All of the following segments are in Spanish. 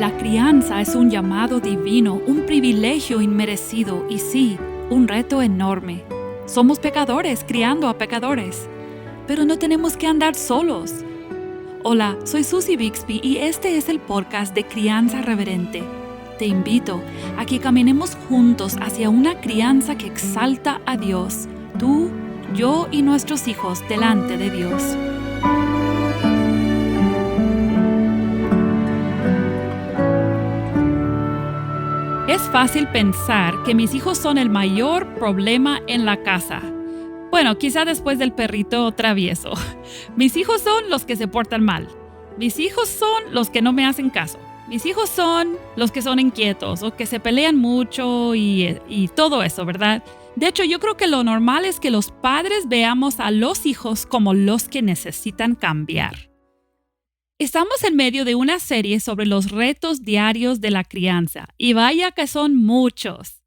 La crianza es un llamado divino, un privilegio inmerecido y sí, un reto enorme. Somos pecadores criando a pecadores, pero no tenemos que andar solos. Hola, soy Susie Bixby y este es el podcast de Crianza Reverente. Te invito a que caminemos juntos hacia una crianza que exalta a Dios, tú, yo y nuestros hijos delante de Dios. Es fácil pensar que mis hijos son el mayor problema en la casa. Bueno, quizá después del perrito travieso. Mis hijos son los que se portan mal. Mis hijos son los que no me hacen caso. Mis hijos son los que son inquietos o que se pelean mucho y todo eso, ¿verdad? De hecho, yo creo que lo normal es que los padres veamos a los hijos como los que necesitan cambiar. Estamos en medio de una serie sobre los retos diarios de la crianza y vaya que son muchos,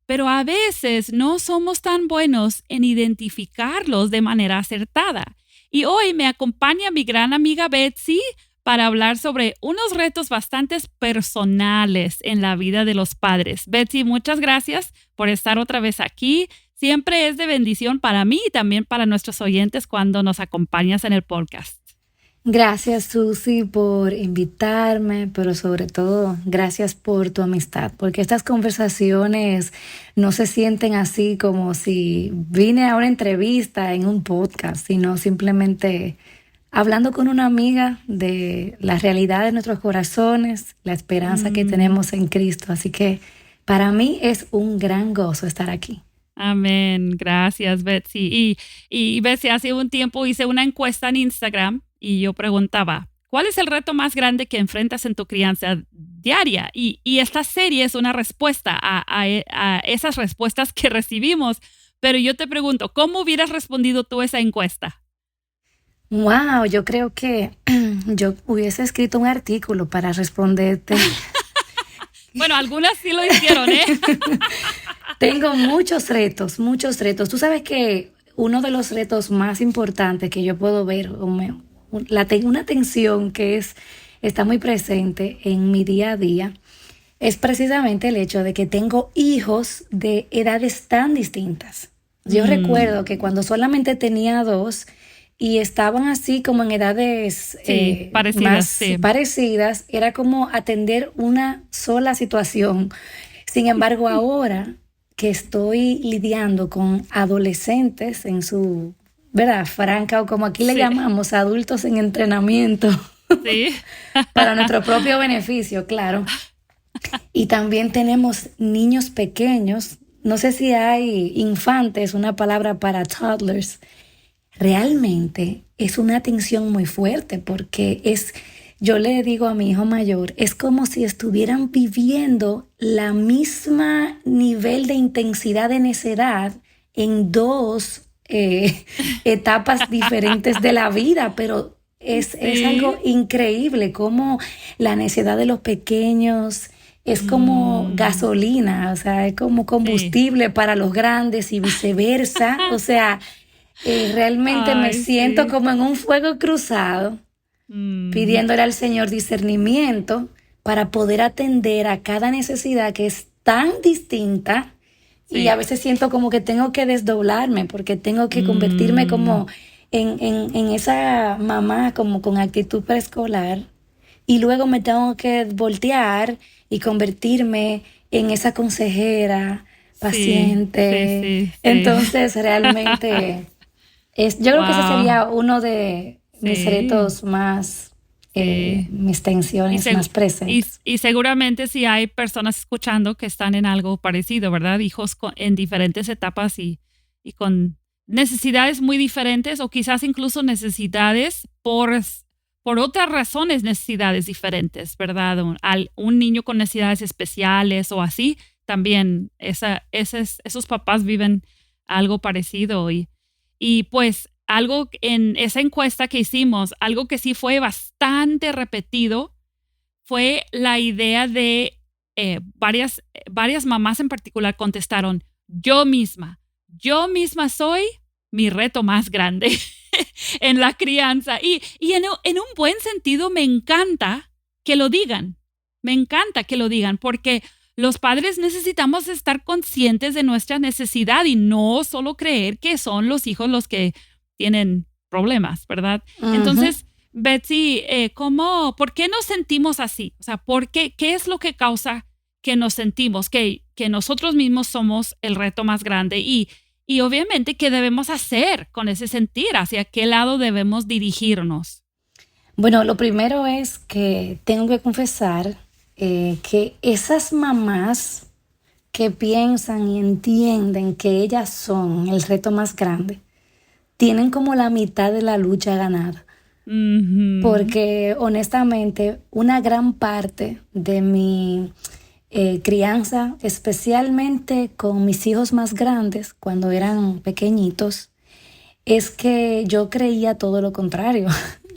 pero a veces no somos tan buenos en identificarlos de manera acertada. Y hoy me acompaña mi gran amiga Betsy para hablar sobre unos retos bastante personales en la vida de los padres. Betsy, muchas gracias por estar otra vez aquí. Siempre es de bendición para mí y también para nuestros oyentes cuando nos acompañas en el podcast. Gracias, Susie, por invitarme, pero sobre todo, gracias por tu amistad, porque estas conversaciones no se sienten así como si vine a una entrevista en un podcast, sino simplemente hablando con una amiga de la realidad de nuestros corazones, la esperanza que tenemos en Cristo. Así que para mí es un gran gozo estar aquí. Amén. Gracias, Betsy. Y Betsy, hace un tiempo hice una encuesta en Instagram y yo preguntaba, ¿cuál es el reto más grande que enfrentas en tu crianza diaria? Y esta serie es una respuesta a esas respuestas que recibimos. Pero yo te pregunto, ¿cómo hubieras respondido tú esa encuesta? Wow, yo creo que yo hubiese escrito un artículo para responderte. Bueno, algunas sí lo hicieron, ¿eh? Tengo muchos retos, muchos retos. Tú sabes que uno de los retos más importantes que yo puedo ver, una tensión que está muy presente en mi día a día, es precisamente el hecho de que tengo hijos de edades tan distintas. Yo recuerdo que cuando solamente tenía 2 y estaban así como en edades parecidas, era como atender una sola situación. Sin embargo, ahora que estoy lidiando con adolescentes en su, ¿verdad?, franca, o como aquí le llamamos, adultos en entrenamiento, para nuestro propio beneficio, claro. Y también tenemos niños pequeños, no sé si hay infantes, una palabra para toddlers. Realmente es una tensión muy fuerte porque yo le digo a mi hijo mayor, es como si estuvieran viviendo la misma nivel de intensidad de necedad en 2 etapas diferentes de la vida, pero es algo increíble como la necedad de los pequeños es como gasolina, o sea, es como combustible para los grandes y viceversa, o sea, realmente me siento como en un fuego cruzado, pidiéndole al Señor discernimiento para poder atender a cada necesidad que es tan distinta. Y a veces siento como que tengo que desdoblarme porque tengo que convertirme como en esa mamá como con actitud preescolar y luego me tengo que voltear y convertirme en esa consejera paciente. Entonces realmente yo creo que ese sería uno de mis retos más, mis tensiones más presentes. Y seguramente sí hay personas escuchando que están en algo parecido, ¿verdad? Hijos en diferentes etapas y con necesidades muy diferentes o quizás incluso necesidades por otras razones, necesidades diferentes, ¿verdad? Un niño con necesidades especiales o así, también esos papás viven algo parecido y pues algo en esa encuesta que hicimos, algo que sí fue bastante repetido fue la idea de varias mamás en particular contestaron, yo misma soy mi reto más grande en la crianza. Y en un buen sentido me encanta que lo digan, Me encanta que lo digan porque los padres necesitamos estar conscientes de nuestra necesidad y no solo creer que son los hijos los que tienen problemas, ¿verdad? Ujú. Entonces, Betsy, ¿por qué nos sentimos así? O sea, ¿qué es lo que causa que nos sentimos que nosotros mismos somos el reto más grande? Y obviamente, ¿qué debemos hacer con ese sentir? ¿Hacia qué lado debemos dirigirnos? Bueno, lo primero es que tengo que confesar que esas mamás que piensan y entienden que ellas son el reto más grande, tienen como la mitad de la lucha ganada. Ujú. Porque honestamente, una gran parte de mi crianza, especialmente con mis hijos más grandes, cuando eran pequeñitos, es que yo creía todo lo contrario.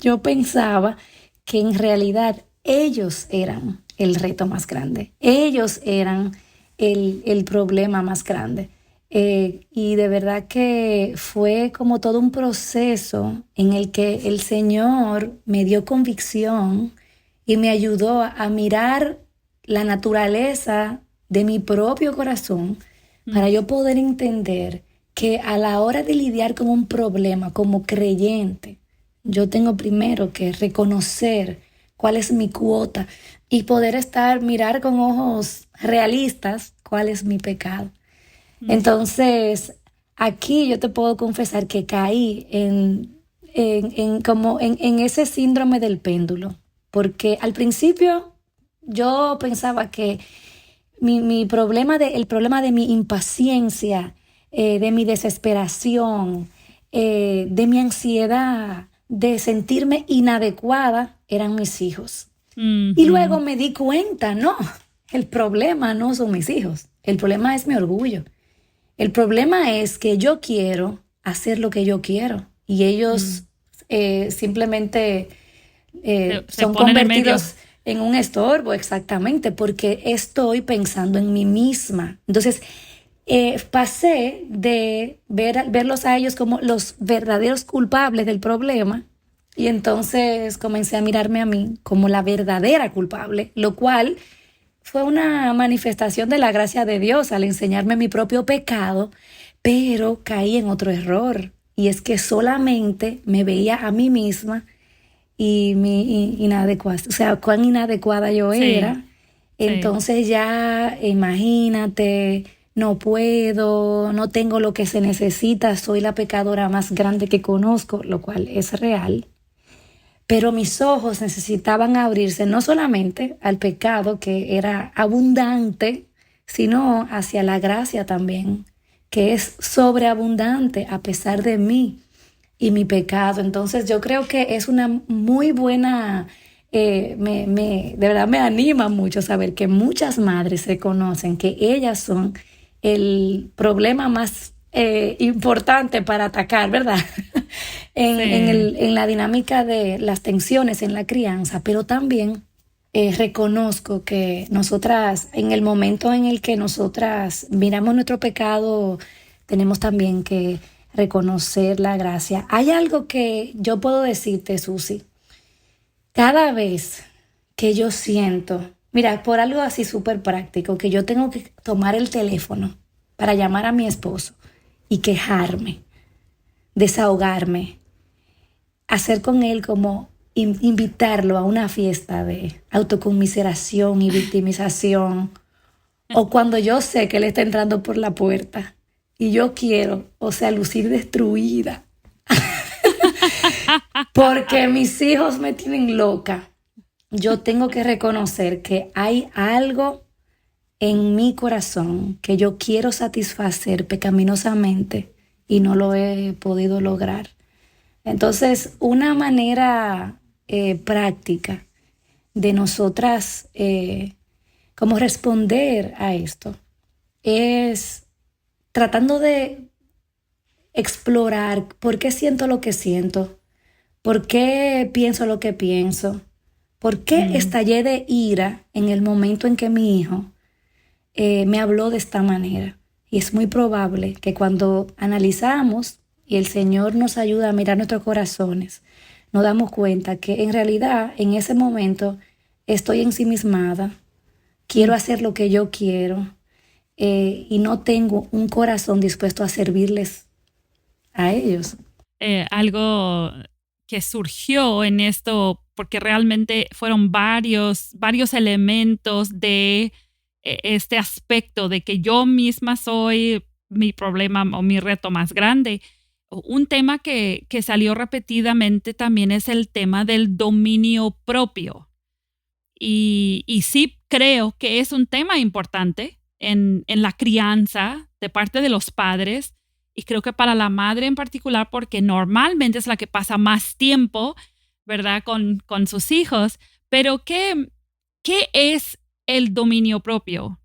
Yo pensaba que en realidad ellos eran el reto más grande. Ellos eran el problema más grande. Y de verdad que fue como todo un proceso en el que el Señor me dio convicción y me ayudó a mirar la naturaleza de mi propio corazón para yo poder entender que a la hora de lidiar con un problema como creyente, yo tengo primero que reconocer cuál es mi cuota y poder mirar con ojos realistas cuál es mi pecado. Mm. Entonces, aquí yo te puedo confesar que caí en ese síndrome del péndulo, porque al principio yo pensaba que el problema de mi impaciencia, de mi desesperación, de mi ansiedad, de sentirme inadecuada, eran mis hijos. Y luego Ujú. me di cuenta, no, el problema no son mis hijos, el problema es mi orgullo. El problema es que yo quiero hacer lo que yo quiero y ellos Mm. simplemente Se son ponen en medio. convertidos en un estorbo, exactamente, porque estoy pensando en mí misma. Entonces, pasé de verlos a ellos como los verdaderos culpables del problema y entonces comencé a mirarme a mí como la verdadera culpable, lo cual fue una manifestación de la gracia de Dios al enseñarme mi propio pecado, pero caí en otro error y es que solamente me veía a mí misma y mi inadecuada, o sea, cuán inadecuada yo Sí, era. sí. Entonces ya imagínate, no puedo, no tengo lo que se necesita, soy la pecadora más grande que conozco, lo cual es real. Pero mis ojos necesitaban abrirse no solamente al pecado que era abundante, sino hacia la gracia también, que es sobreabundante a pesar de mí y mi pecado. Entonces yo creo que es una muy buena, de verdad me anima mucho saber que muchas madres reconocen que ellas son el problema más importante para atacar, ¿verdad? Sí. En la dinámica de las tensiones en la crianza, pero también reconozco que nosotras, en el momento en el que nosotras miramos nuestro pecado, tenemos también que reconocer la gracia. Hay algo que yo puedo decirte, Susi, cada vez que yo siento, mira, por algo así súper práctico, que yo tengo que tomar el teléfono para llamar a mi esposo y quejarme, desahogarme, hacer con él como invitarlo a una fiesta de autoconmiseración y victimización, o cuando yo sé que él está entrando por la puerta y yo quiero, o sea, lucir destruida, porque mis hijos me tienen loca. Yo tengo que reconocer que hay algo en mi corazón que yo quiero satisfacer pecaminosamente y no lo he podido lograr. Entonces, una manera práctica de nosotras como responder a esto es tratando de explorar por qué siento lo que siento, por qué pienso lo que pienso, por qué Mm. estallé de ira en el momento en que mi hijo me habló de esta manera. Y es muy probable que cuando analizamos y el Señor nos ayuda a mirar nuestros corazones, nos damos cuenta que en realidad en ese momento estoy ensimismada, quiero hacer lo que yo quiero y no tengo un corazón dispuesto a servirles a ellos. Algo que surgió en esto, porque realmente fueron varios elementos de este aspecto de que yo misma soy mi problema o mi reto más grande. Un tema que salió repetidamente también es el tema del dominio propio. Y sí creo que es un tema importante en la crianza de parte de los padres y creo que para la madre en particular porque normalmente es la que pasa más tiempo, ¿verdad? Con sus hijos. Pero ¿qué es el dominio propio?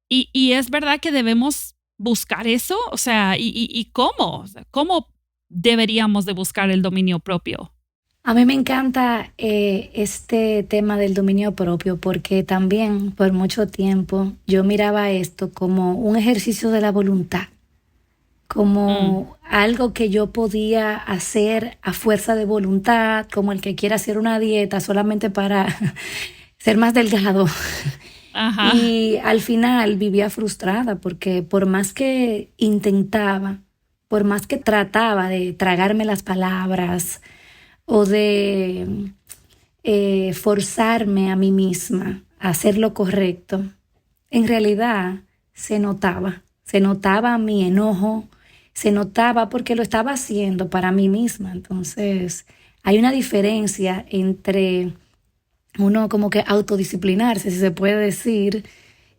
Y es verdad que debemos buscar eso, o sea, ¿y cómo? O sea, ¿cómo deberíamos de buscar el dominio propio? A mí me encanta este tema del dominio propio porque también por mucho tiempo yo miraba esto como un ejercicio de la voluntad, Mm, como algo que yo podía hacer a fuerza de voluntad, como el que quiere hacer una dieta solamente para ser más delgado. ajá. Y al final vivía frustrada porque por más que intentaba, por más que trataba de tragarme las palabras o de forzarme a mí misma a hacer lo correcto, en realidad se notaba mi enojo, se notaba porque lo estaba haciendo para mí misma. Entonces, hay una diferencia entre uno como que autodisciplinarse, si se puede decir,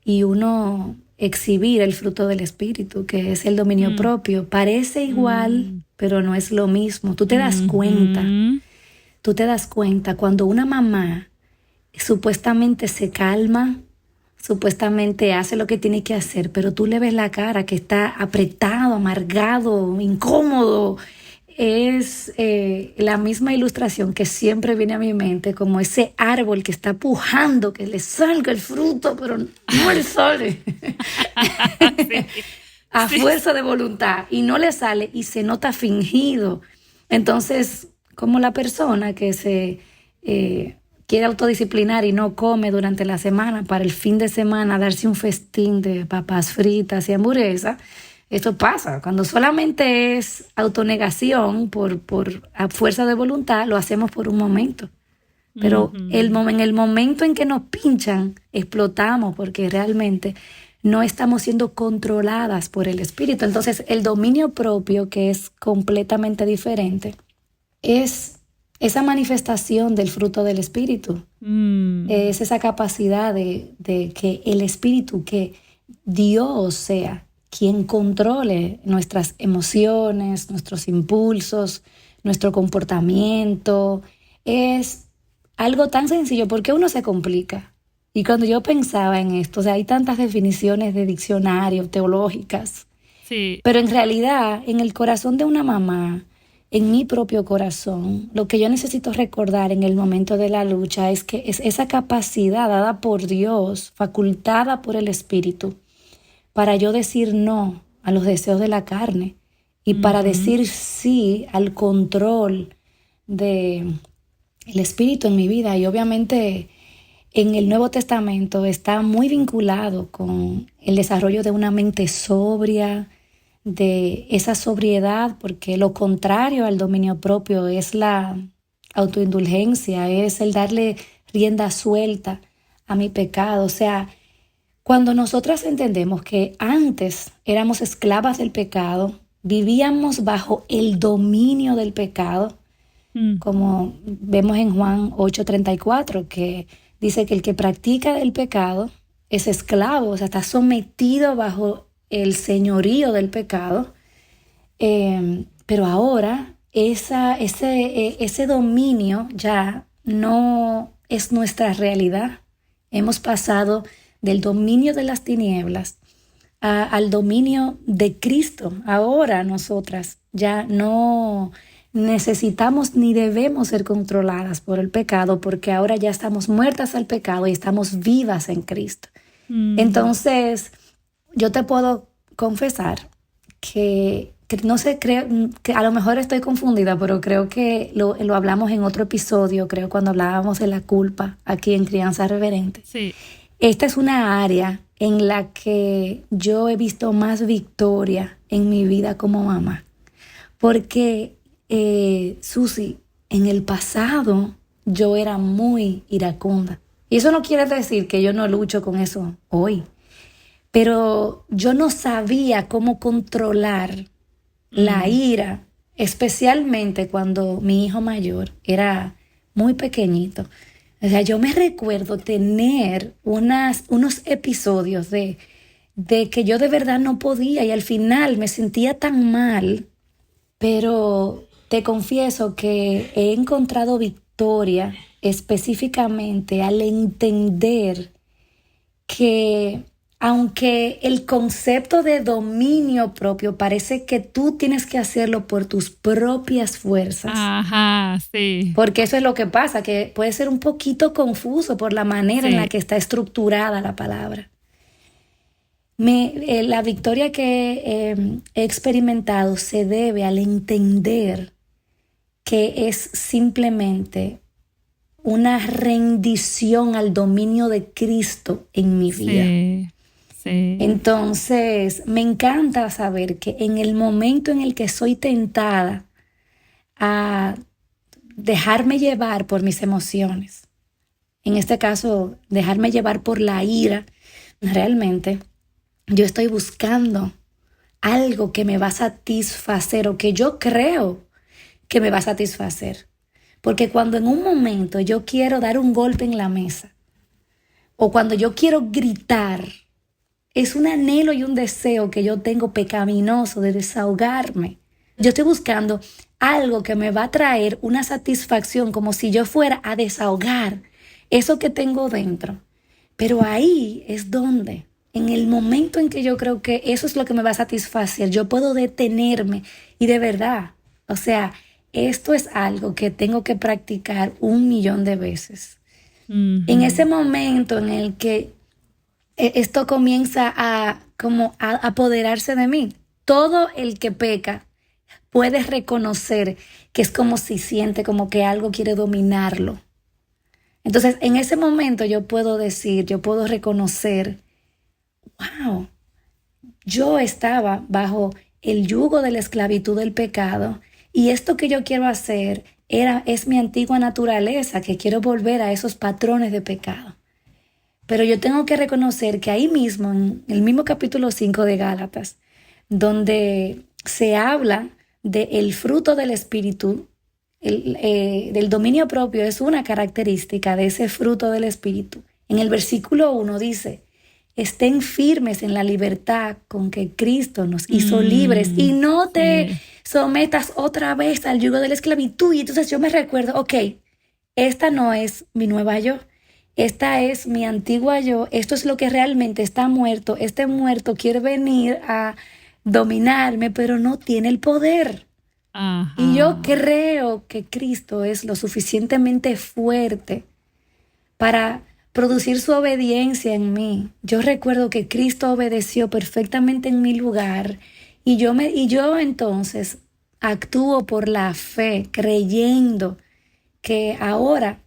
y uno exhibir el fruto del espíritu, que es el dominio Mm, propio. Parece igual, mm, pero no es lo mismo. ujú. Tú te das cuenta cuando una mamá supuestamente se calma, supuestamente hace lo que tiene que hacer, pero tú le ves la cara que está apretado, amargado, incómodo. Es la misma ilustración que siempre viene a mi mente, como ese árbol que está pujando, que le salga el fruto, pero no le sale. Sí, A sí, fuerza de voluntad y no le sale y se nota fingido. Entonces, como la persona que se quiere autodisciplinar y no come durante la semana para el fin de semana darse un festín de papas fritas y hamburguesas, esto pasa. Cuando solamente es autonegación por a fuerza de voluntad, lo hacemos por un momento. Pero ujú. en el momento en que nos pinchan, explotamos porque realmente no estamos siendo controladas por el espíritu. Entonces, el dominio propio, que es completamente diferente, es esa manifestación del fruto del espíritu. Mm, Es esa capacidad de que el espíritu, que Dios sea quien controle nuestras emociones, nuestros impulsos, nuestro comportamiento. Es algo tan sencillo porque uno se complica. Y cuando yo pensaba en esto, o sea, hay tantas definiciones de diccionario, teológicas, sí, pero en realidad, en el corazón de una mamá, en mi propio corazón, lo que yo necesito recordar en el momento de la lucha es que es esa capacidad dada por Dios, facultada por el Espíritu, para yo decir no a los deseos de la carne y para ujú, decir sí al control de el Espíritu en mi vida. Y obviamente en el Nuevo Testamento está muy vinculado con el desarrollo de una mente sobria, de esa sobriedad, porque lo contrario al dominio propio es la autoindulgencia, es el darle rienda suelta a mi pecado. O sea, cuando nosotras entendemos que antes éramos esclavas del pecado, vivíamos bajo el dominio del pecado, mm, como vemos en Juan 8:34, que dice que el que practica el pecado es esclavo, o sea, está sometido bajo el señorío del pecado. Pero ahora ese dominio ya no es nuestra realidad. Hemos pasado del dominio de las tinieblas al dominio de Cristo. Ahora nosotras ya no necesitamos ni debemos ser controladas por el pecado porque ahora ya estamos muertas al pecado y estamos vivas en Cristo. mm, Entonces, yo te puedo confesar que no sé, creo que a lo mejor estoy confundida, pero creo que lo hablamos en otro episodio, creo cuando hablábamos de la culpa aquí en Crianza Reverente. Sí. Esta es una área en la que yo he visto más victoria en mi vida como mamá. Porque, Susi, en el pasado yo era muy iracunda. Y eso no quiere decir que yo no lucho con eso hoy. Pero yo no sabía cómo controlar la ira, especialmente cuando mi hijo mayor era muy pequeñito. O sea, yo me recuerdo tener unos episodios de que yo de verdad no podía y al final me sentía tan mal, pero te confieso que he encontrado victoria específicamente al entender que aunque el concepto de dominio propio parece que tú tienes que hacerlo por tus propias fuerzas. Ajá, sí. Porque eso es lo que pasa, que puede ser un poquito confuso por la manera en la que está estructurada la palabra. La victoria que he experimentado se debe al entender que es simplemente una rendición al dominio de Cristo en mi vida. Sí. Entonces, me encanta saber que en el momento en el que soy tentada a dejarme llevar por mis emociones, en este caso, dejarme llevar por la ira, realmente yo estoy buscando algo que me va a satisfacer o que yo creo que me va a satisfacer. Porque cuando en un momento yo quiero dar un golpe en la mesa o cuando yo quiero gritar, es un anhelo y un deseo que yo tengo pecaminoso de desahogarme. Yo estoy buscando algo que me va a traer una satisfacción como si yo fuera a desahogar eso que tengo dentro. Pero ahí es donde, en el momento en que yo creo que eso es lo que me va a satisfacer, yo puedo detenerme y de verdad, o sea, esto es algo que tengo que practicar 1,000,000 de veces. Uh-huh. En ese momento en el que esto comienza a apoderarse de mí, todo el que peca puede reconocer que es como si siente como que algo quiere dominarlo. Entonces, en ese momento yo puedo decir, yo puedo reconocer, wow, yo estaba bajo el yugo de la esclavitud del pecado y esto que yo quiero hacer es mi antigua naturaleza, que quiero volver a esos patrones de pecado. Pero yo tengo que reconocer que ahí mismo, en el mismo capítulo 5 de Gálatas, donde se habla del fruto del Espíritu, del dominio propio es una característica de ese fruto del Espíritu. En el versículo 1 dice, estén firmes en la libertad con que Cristo nos hizo libres y no te sometas otra vez al yugo de la esclavitud. Y entonces yo me recuerdo, ok, esta no es mi nueva yo. Esta es mi antigua yo, esto es lo que realmente está muerto. Este muerto quiere venir a dominarme, pero no tiene el poder. Ajá. Y yo creo que Cristo es lo suficientemente fuerte para producir su obediencia en mí. Yo recuerdo que Cristo obedeció perfectamente en mi lugar y yo entonces actúo por la fe, creyendo que ahora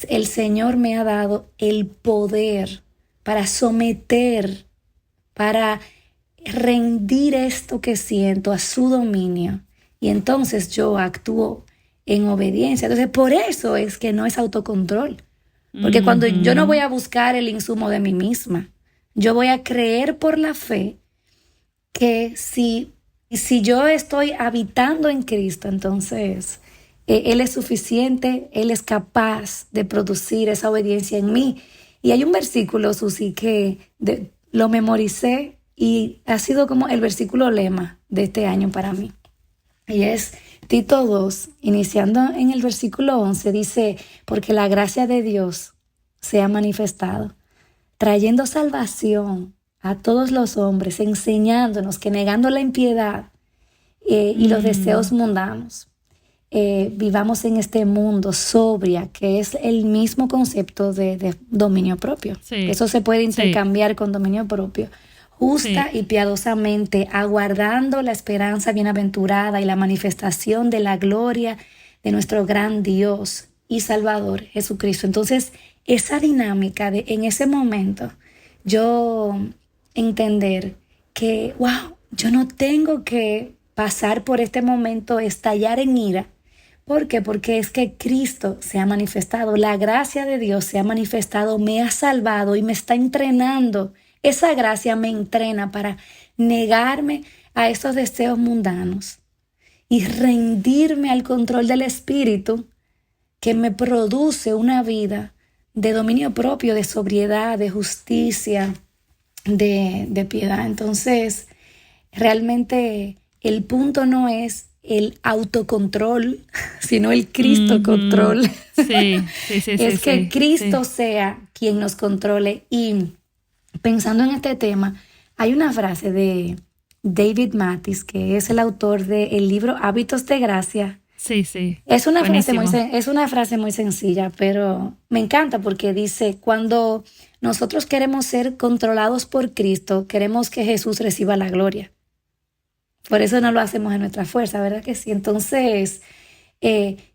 el Señor me ha dado el poder para someter, para rendir esto que siento a su dominio. Y entonces yo actúo en obediencia. Entonces, por eso es que no es autocontrol. Porque cuando yo no voy a buscar el insumo de mí misma, yo voy a creer por la fe que si yo estoy habitando en Cristo, entonces Él es suficiente, Él es capaz de producir esa obediencia en mí. Y hay un versículo, Susi, que lo memoricé y ha sido como el versículo lema de este año para mí. Y es Tito 2, iniciando en el versículo 11, dice, porque la gracia de Dios se ha manifestado, trayendo salvación a todos los hombres, enseñándonos que negando la impiedad y los deseos mundanos, vivamos en este mundo sobria, que es el mismo concepto de dominio propio. Sí. Eso se puede intercambiar con dominio propio. justa Sí. y piadosamente, aguardando la esperanza bienaventurada y la manifestación de la gloria de nuestro gran Dios y Salvador Jesucristo. Entonces, esa dinámica de en ese momento, yo entender que, wow, yo no tengo que pasar por este momento, estallar en ira. ¿Por qué? Porque es que Cristo se ha manifestado, la gracia de Dios se ha manifestado, me ha salvado y me está entrenando. Esa gracia me entrena para negarme a esos deseos mundanos y rendirme al control del Espíritu que me produce una vida de dominio propio, de sobriedad, de justicia, de piedad. Entonces, realmente el punto no es el autocontrol, sino el Cristo Ujú. control. Sí, sí, sí, sí, Es que sí, Cristo sí. sea quien nos controle. Y pensando en este tema, hay una frase de David Mathis, que es el autor del libro Hábitos de Gracia. Sí, sí. Es Buenísimo. es una frase muy sencilla, pero me encanta porque dice, cuando nosotros queremos ser controlados por Cristo, queremos que Jesús reciba la gloria. Por eso no lo hacemos en nuestra fuerza, ¿verdad que sí? Entonces,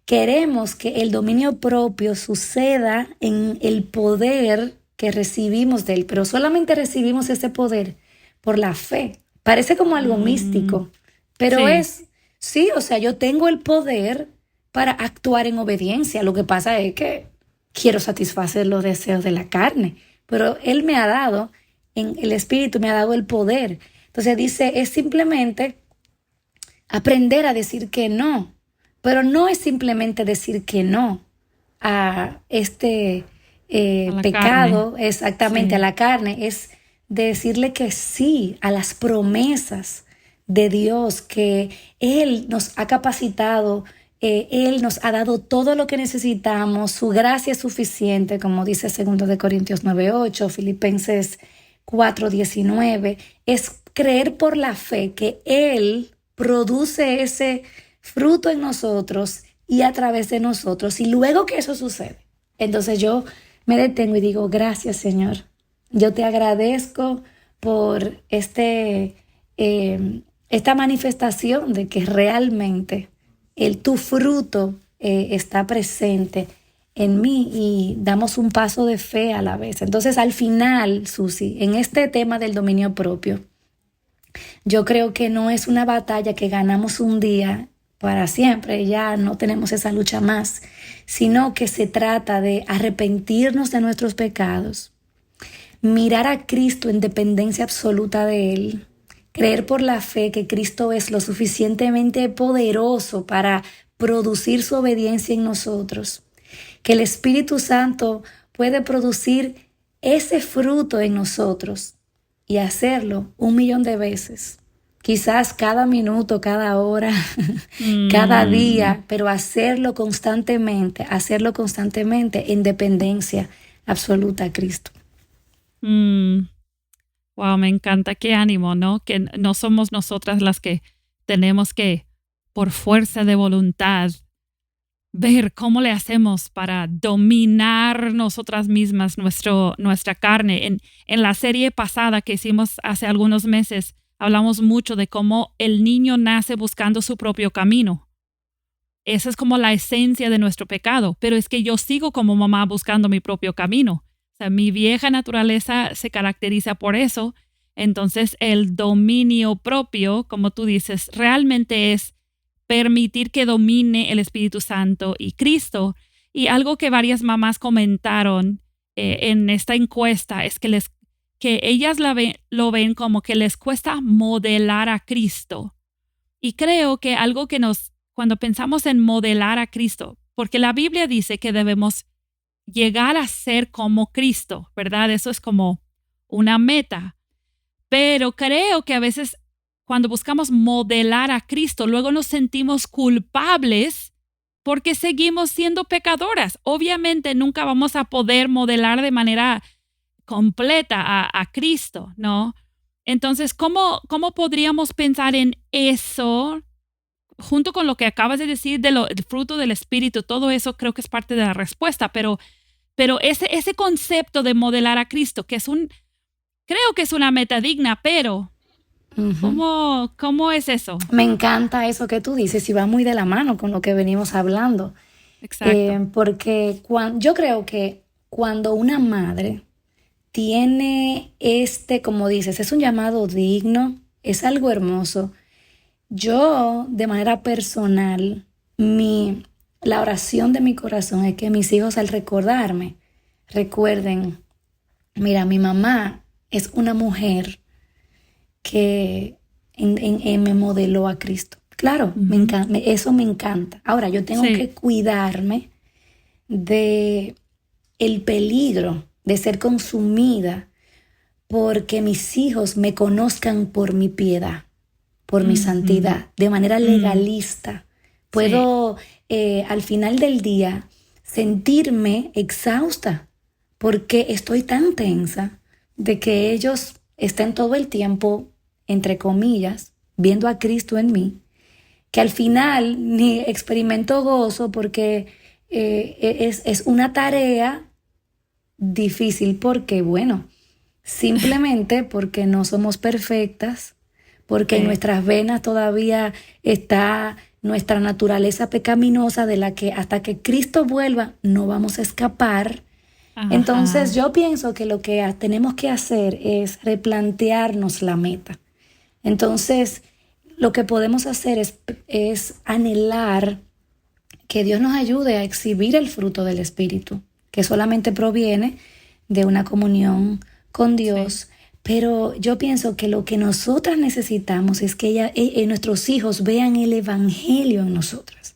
queremos que el dominio propio suceda en el poder que recibimos de Él, pero solamente recibimos ese poder por la fe. Parece como algo Mm, místico, pero sí. sí, o sea, yo tengo el poder para actuar en obediencia. Lo que pasa es que quiero satisfacer los deseos de la carne, pero Él me ha dado, en el Espíritu me ha dado el poder. Entonces dice, es simplemente aprender a decir que no, pero no es simplemente decir que no a este A la carne. pecado, exactamente a Sí. la carne, es decirle que sí a las promesas de Dios, que Él nos ha capacitado, Él nos ha dado todo lo que necesitamos, su gracia es suficiente, como dice 2 Corintios 9:8, Filipenses 4:19, es creer por la fe que Él produce ese fruto en nosotros y a través de nosotros. Y luego que eso sucede, entonces yo me detengo y digo, gracias Señor. Yo te agradezco por esta manifestación de que realmente tu fruto está presente en mí y damos un paso de fe a la vez. Entonces, al final, Susi, en este tema del dominio propio, yo creo que no es una batalla que ganamos un día para siempre, ya no tenemos esa lucha más, sino que se trata de arrepentirnos de nuestros pecados, mirar a Cristo en dependencia absoluta de Él, creer por la fe que Cristo es lo suficientemente poderoso para producir su obediencia en nosotros, que el Espíritu Santo puede producir ese fruto en nosotros y hacerlo 1 millón de veces. Quizás cada minuto, cada hora, cada Mm, día, pero hacerlo constantemente en dependencia absoluta a Cristo. mm. Wow, me encanta. Qué ánimo, ¿no? Que no somos nosotras las que tenemos que, por fuerza de voluntad, ver cómo le hacemos para dominar nosotras mismas nuestra carne. En la serie pasada que hicimos hace algunos meses, hablamos mucho de cómo el niño nace buscando su propio camino. Esa es como la esencia de nuestro pecado, pero es que yo sigo como mamá buscando mi propio camino. O sea, mi vieja naturaleza se caracteriza por eso. Entonces, el dominio propio, como tú dices, realmente es permitir que domine el Espíritu Santo y Cristo. Y algo que varias mamás comentaron en esta encuesta es que ellas lo ven como que les cuesta modelar a Cristo. Y creo que algo que cuando pensamos en modelar a Cristo, porque la Biblia dice que debemos llegar a ser como Cristo, ¿verdad? Eso es como una meta. Pero creo que a veces cuando buscamos modelar a Cristo, luego nos sentimos culpables porque seguimos siendo pecadoras. Obviamente nunca vamos a poder modelar de manera completa a Cristo, ¿no? Entonces, ¿cómo podríamos pensar en eso junto con lo que acabas de decir del fruto del Espíritu? Todo eso creo que es parte de la respuesta, pero ese concepto de modelar a Cristo, que es Creo que es una meta digna, pero Ujú. ¿cómo es eso? Me encanta eso que tú dices y va muy de la mano con lo que venimos hablando. Exacto. Porque yo creo que cuando una madre tiene como dices, es un llamado digno, es algo hermoso. Yo, de manera personal, la oración de mi corazón es que mis hijos al recordarme, recuerden, mira, mi mamá es una mujer que me modeló a Cristo. Claro, Ujú. eso me encanta. Ahora, yo tengo Sí. que cuidarme de el peligro de ser consumida porque mis hijos me conozcan por mi piedad, por mi Ujú. santidad, de manera Mm, legalista. sí. Puedo al final del día sentirme exhausta porque estoy tan tensa de que ellos estén todo el tiempo, entre comillas, viendo a Cristo en mí, que al final ni experimento gozo porque es una tarea difícil porque, bueno, simplemente porque no somos perfectas, porque en Sí. nuestras venas todavía está nuestra naturaleza pecaminosa de la que hasta que Cristo vuelva no vamos a escapar. Entonces Ajá. yo pienso que lo que tenemos que hacer es replantearnos la meta. Entonces lo que podemos hacer es anhelar que Dios nos ayude a exhibir el fruto del Espíritu, que solamente proviene de una comunión con Sí. Dios. Pero yo pienso que lo que nosotras necesitamos es que nuestros hijos vean el Evangelio en nosotras.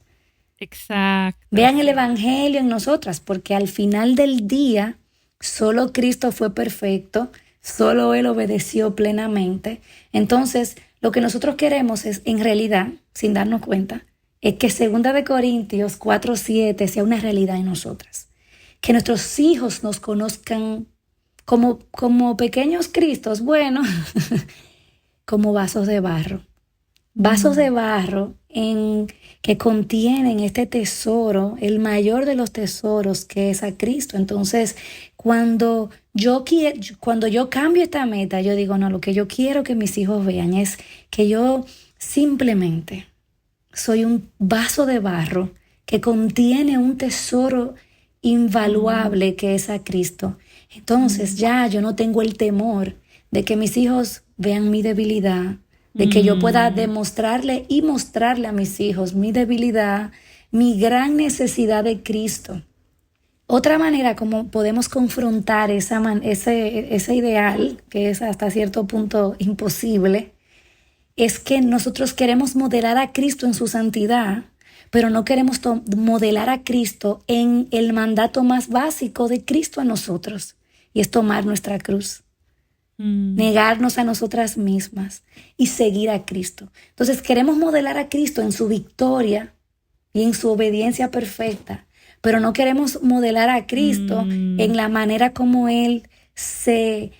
Exacto, Vean el sí. Evangelio en nosotras, porque al final del día, solo Cristo fue perfecto, solo Él obedeció plenamente. Entonces, lo que nosotros queremos es, en realidad, sin darnos cuenta, es que 2 Corintios 4:7 sea una realidad en nosotras. Que nuestros hijos nos conozcan como pequeños Cristos, bueno, como vasos de barro. Vasos de Mm, barro que contienen este tesoro, el mayor de los tesoros que es a Cristo. Entonces, cuando yo cambio esta meta, yo digo, no, lo que yo quiero que mis hijos vean es que yo simplemente soy un vaso de barro que contiene un tesoro mm, invaluable que es a Cristo. Entonces mm, ya yo no tengo el temor de que mis hijos vean mi debilidad, de que yo pueda mm. demostrarle y mostrarle a mis hijos mi debilidad, mi gran necesidad de Cristo. Otra manera como podemos confrontar ese ideal, que es hasta cierto punto imposible, es que nosotros queremos modelar a Cristo en su santidad, pero no queremos modelar a Cristo en el mandato más básico de Cristo a nosotros, y es tomar nuestra cruz, Mm, negarnos a nosotras mismas y seguir a Cristo. Entonces queremos modelar a Cristo en su victoria y en su obediencia perfecta, pero no queremos modelar a Cristo mm, en la manera como Él se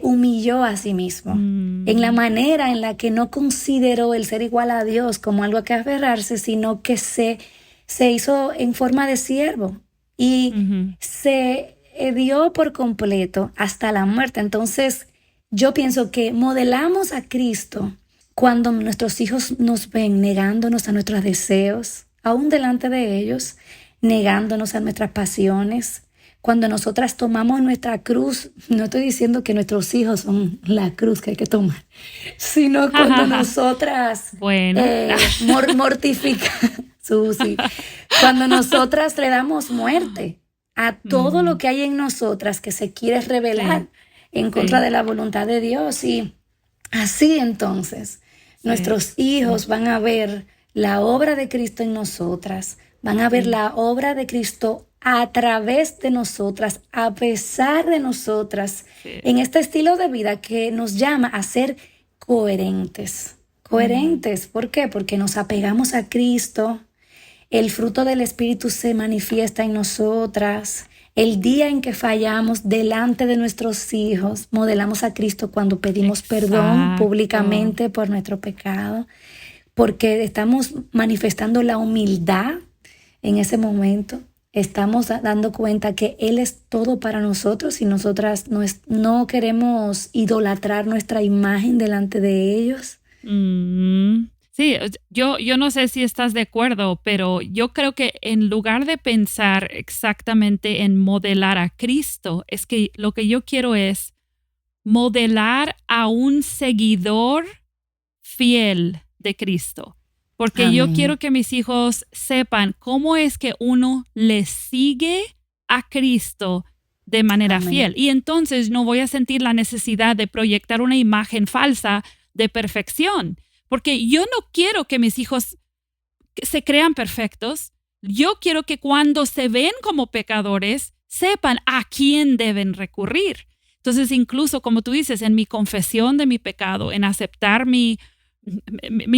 humilló a sí mismo, en la mm, manera en la que no consideró el ser igual a Dios como algo a que aferrarse, sino que se hizo en forma de siervo y ujú. se dio por completo hasta la muerte. Entonces, yo pienso que modelamos a Cristo cuando nuestros hijos nos ven negándonos a nuestros deseos, aún delante de ellos, negándonos a nuestras pasiones. Cuando nosotras tomamos nuestra cruz, no estoy diciendo que nuestros hijos son la cruz que hay que tomar, sino Ja, cuando ja, ja. nosotras Bueno. mortificamos, Susi, cuando nosotras le damos muerte a todo lo Mm, que hay en nosotras que se quiere rebelar sí, en contra sí, de la voluntad de Dios. Y así entonces sí, nuestros hijos van a ver la obra de Cristo en nosotras, van a ver sí, la obra de Cristo a través de nosotras, a pesar de nosotras, sí. en este estilo de vida que nos llama a ser coherentes. Mm, Coherentes, ¿por qué? Porque nos apegamos a Cristo, el fruto del Espíritu se manifiesta en nosotras. El día en que fallamos delante de nuestros hijos, modelamos a Cristo cuando pedimos perdón exacto. públicamente por nuestro pecado, porque estamos manifestando la humildad en ese momento. estamos dando cuenta que Él es todo para nosotros y nosotras no queremos idolatrar nuestra imagen delante de ellos. Sí, yo no sé si estás de acuerdo, pero yo creo que en lugar de pensar exactamente en modelar a Cristo, es que lo que yo quiero es modelar a un seguidor fiel de Cristo. Porque yo Amén. quiero que mis hijos sepan cómo es que uno le sigue a Cristo de manera Amén. fiel. Y entonces no voy a sentir la necesidad de proyectar una imagen falsa de perfección. Porque yo no quiero que mis hijos se crean perfectos. Yo quiero que cuando se ven como pecadores, sepan a quién deben recurrir. Entonces, incluso como tú dices, en mi confesión de mi pecado, en aceptar mi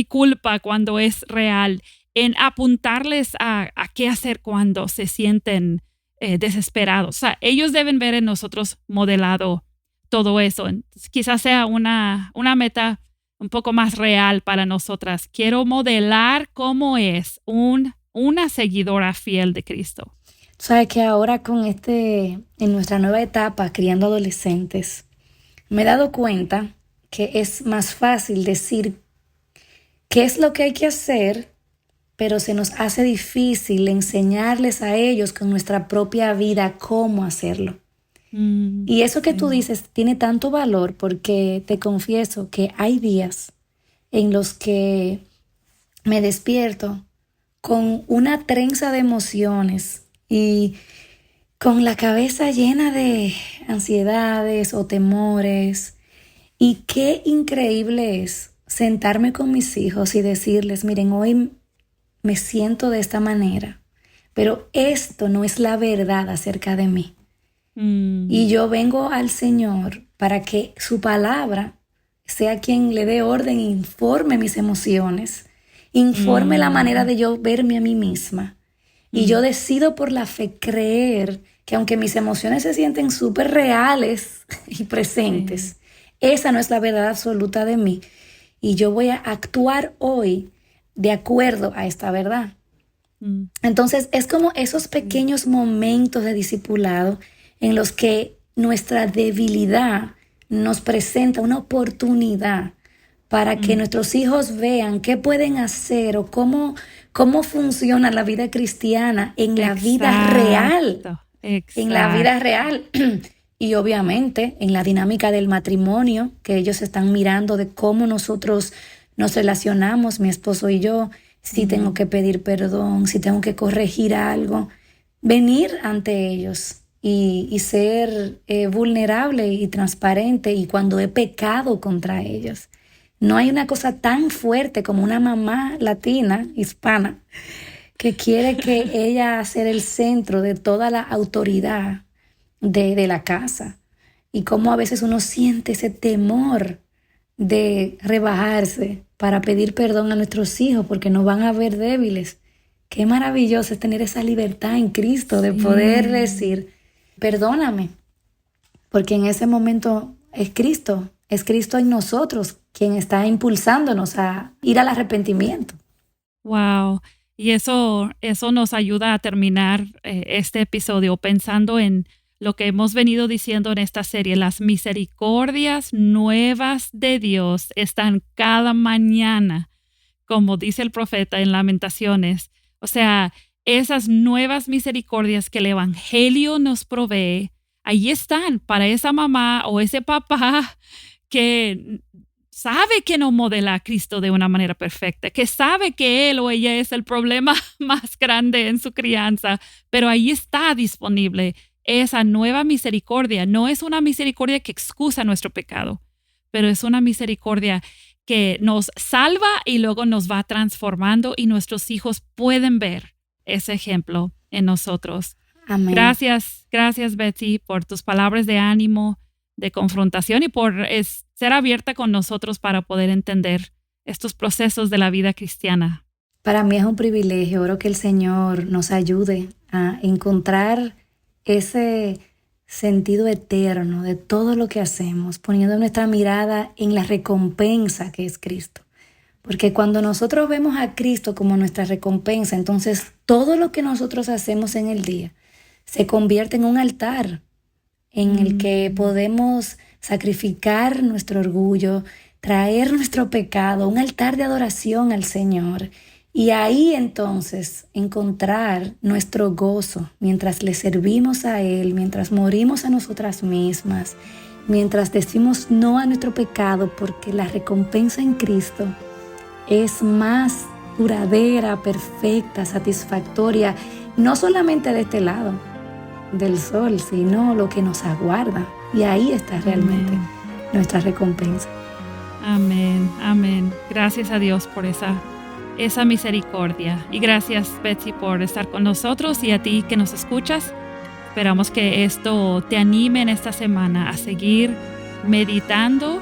culpa cuando es real, en apuntarles a qué hacer cuando se sienten desesperados. O sea, ellos deben ver en nosotros modelado todo eso. Entonces, quizás sea una meta un poco más real para nosotras. Quiero modelar cómo es una seguidora fiel de Cristo. Sabes que ahora en nuestra nueva etapa, criando adolescentes, me he dado cuenta que es más fácil decir qué es lo que hay que hacer, pero se nos hace difícil enseñarles a ellos con nuestra propia vida cómo hacerlo. Y eso que tú dices tiene tanto valor porque te confieso que hay días en los que me despierto con una trenza de emociones y con la cabeza llena de ansiedades o temores. Y qué increíble es sentarme con mis hijos y decirles, miren, hoy me siento de esta manera, pero esto no es la verdad acerca de mí. Y yo vengo al Señor para que su palabra sea quien le dé orden, informe mis emociones, informe la manera de yo verme a mí misma. Y yo decido por la fe creer que aunque mis emociones se sienten súper reales y presentes, esa no es la verdad absoluta de mí. Y yo voy a actuar hoy de acuerdo a esta verdad. Entonces es como esos pequeños momentos de discipulado en los que nuestra debilidad nos presenta una oportunidad para que nuestros hijos vean qué pueden hacer o cómo funciona la vida cristiana en la vida real. En la vida real. Y obviamente en la dinámica del matrimonio, que ellos están mirando de cómo nosotros nos relacionamos, mi esposo y yo, si tengo que pedir perdón, si tengo que corregir algo, venir ante ellos y ser vulnerable y transparente y cuando he pecado contra ellos. No hay una cosa tan fuerte como una mamá latina, hispana, que quiere que ella sea el centro de toda la autoridad de la casa. Y cómo a veces uno siente ese temor de rebajarse para pedir perdón a nuestros hijos porque nos van a ver débiles. Qué maravilloso es tener esa libertad en Cristo de poder decir, perdóname, porque en ese momento es Cristo en nosotros quien está impulsándonos a ir al arrepentimiento. Wow. Y eso nos ayuda a terminar este episodio pensando en lo que hemos venido diciendo en esta serie. Las misericordias nuevas de Dios están cada mañana, como dice el profeta en Lamentaciones. O sea, esas nuevas misericordias que el Evangelio nos provee, ahí están para esa mamá o ese papá que sabe que no modela a Cristo de una manera perfecta, que sabe que él o ella es el problema más grande en su crianza, pero ahí está disponible esa nueva misericordia. No es una misericordia que excusa nuestro pecado, pero es una misericordia que nos salva y luego nos va transformando y nuestros hijos pueden ver ese ejemplo en nosotros. Amén. Gracias Betsy por tus palabras de ánimo, de confrontación y por ser abierta con nosotros para poder entender estos procesos de la vida cristiana. Para mí es un privilegio. Oro que el Señor nos ayude a encontrar ese sentido eterno de todo lo que hacemos, poniendo nuestra mirada en la recompensa que es Cristo. Porque cuando nosotros vemos a Cristo como nuestra recompensa, entonces todo lo que nosotros hacemos en el día se convierte en un altar en el que podemos sacrificar nuestro orgullo, traer nuestro pecado, un altar de adoración al Señor. Y ahí entonces encontrar nuestro gozo mientras le servimos a Él, mientras morimos a nosotras mismas, mientras decimos no a nuestro pecado, porque la recompensa en Cristo es más duradera, perfecta, satisfactoria, no solamente de este lado del sol, sino lo que nos aguarda. Y ahí está realmente nuestra recompensa. Amén, amén. Gracias a Dios por esa misericordia. Y gracias, Betsy, por estar con nosotros, y a ti que nos escuchas. Esperamos que esto te anime en esta semana a seguir meditando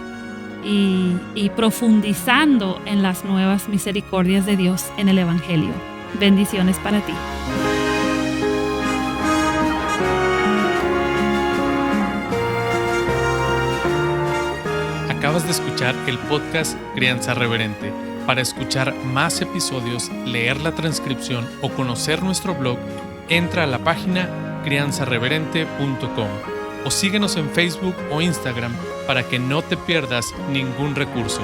y profundizando en las nuevas misericordias de Dios en el Evangelio. Bendiciones para ti. Acabas de escuchar el podcast Crianza Reverente. Para escuchar más episodios, leer la transcripción o conocer nuestro blog, entra a la página crianzareverente.com o síguenos en Facebook o Instagram para que no te pierdas ningún recurso.